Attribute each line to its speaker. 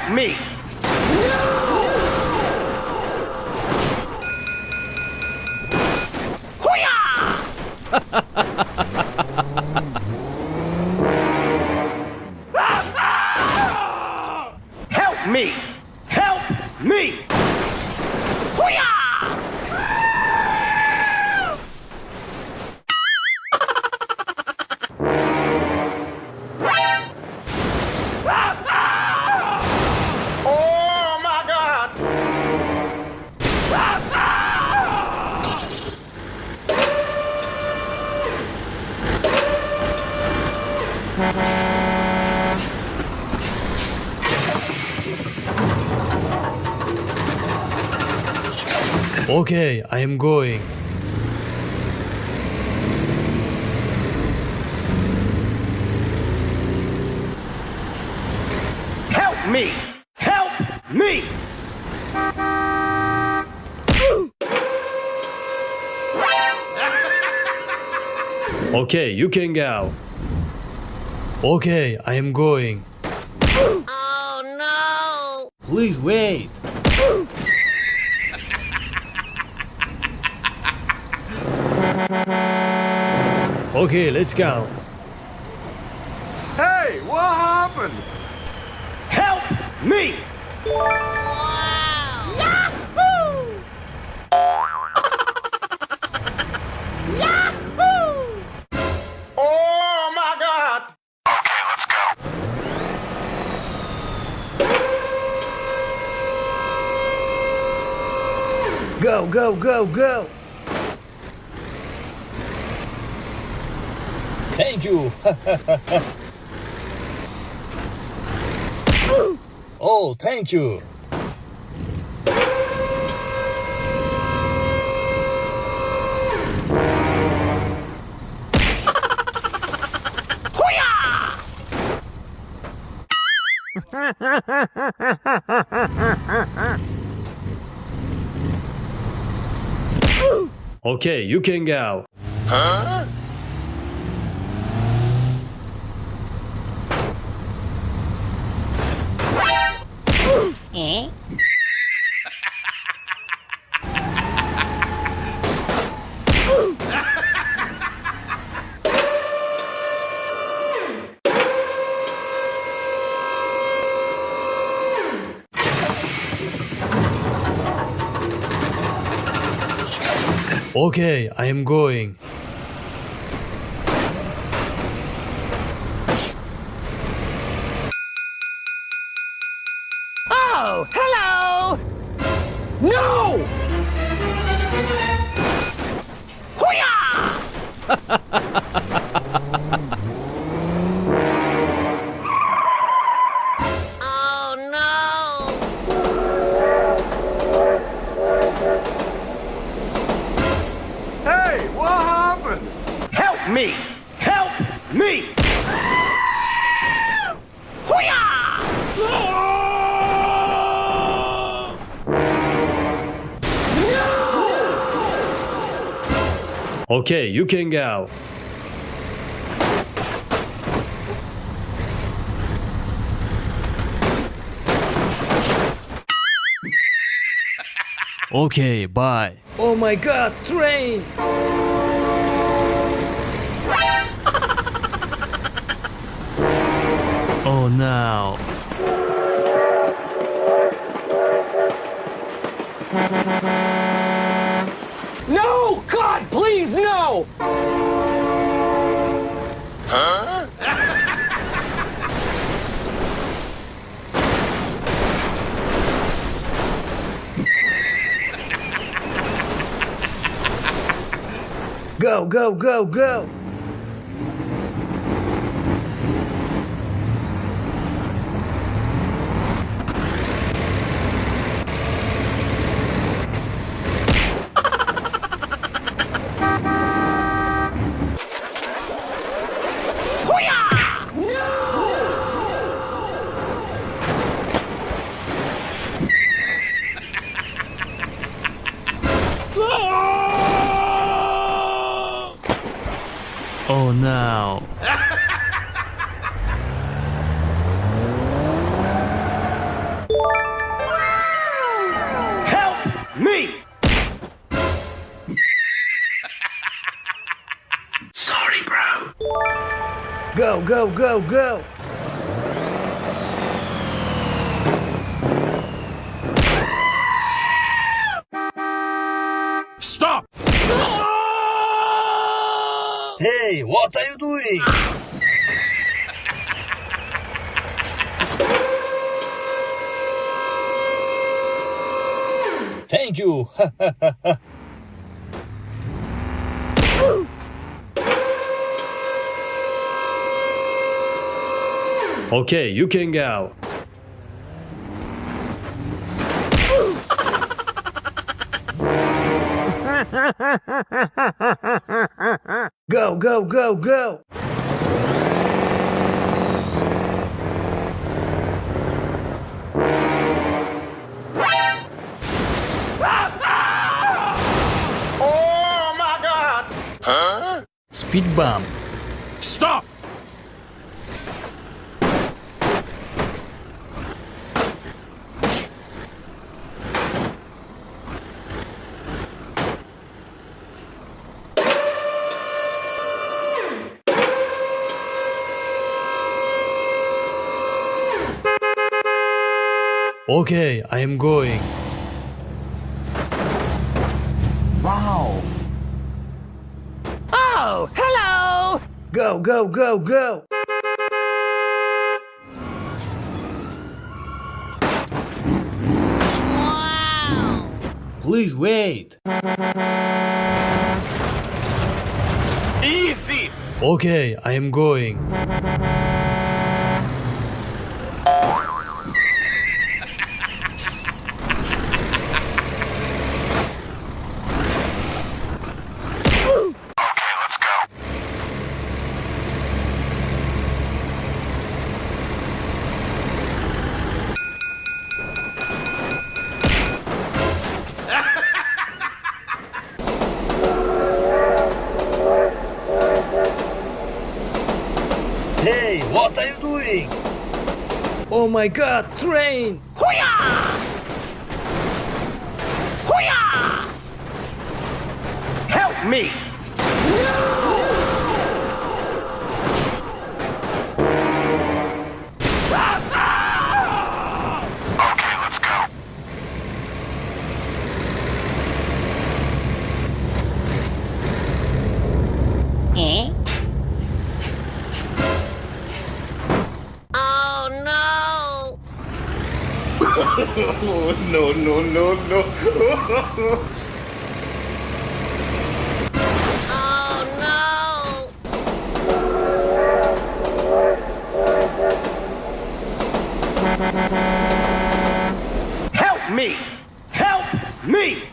Speaker 1: Help me! Help me! Help me! Oh my God!
Speaker 2: Okay, I am going.
Speaker 1: Help me! Help me!
Speaker 2: Okay, you can go. Okay, I am going.
Speaker 3: Oh no!
Speaker 4: Please wait.
Speaker 2: Okay, let's go.
Speaker 5: Hey, what happened?
Speaker 1: Help me!
Speaker 3: Wow!
Speaker 1: Yahoo! Yahoo! Oh my God! Okay, let's go.
Speaker 2: Go, go, go, go.
Speaker 4: Thank you. Oh, thank you.
Speaker 2: Okay, you can go.
Speaker 1: Huh?
Speaker 3: Eh?
Speaker 2: Okay, I am going.
Speaker 1: Oh, hello! No!
Speaker 3: Oh no!
Speaker 5: Hey, what happened?
Speaker 1: Help me! Help me!
Speaker 2: Okay, you can go. Okay, bye. Oh my God, train! Oh no.
Speaker 5: No! God, please, no!
Speaker 1: Huh?
Speaker 2: Go, go, go, go! Oh no. go, go, go!
Speaker 1: Stop!
Speaker 4: Hey, what are you doing? Thank you.
Speaker 2: Okay, you can go. Go, go, go, go!
Speaker 1: Oh my god! Huh?
Speaker 2: Speed bump.
Speaker 1: Stop!
Speaker 2: Okay, I am going.
Speaker 1: Wow! Oh, hello!
Speaker 2: Go, go, go, go!
Speaker 3: Wow!
Speaker 4: Please wait.
Speaker 1: Easy!
Speaker 2: Okay, I am going.
Speaker 4: Hey, what are you doing?
Speaker 2: Oh my god, train!
Speaker 1: Hoo-yah! Hoo-yah! Help me! Okay, let's go.
Speaker 3: Oh no!
Speaker 1: No, no, no, no.
Speaker 3: Oh no!
Speaker 1: Help me! Help me!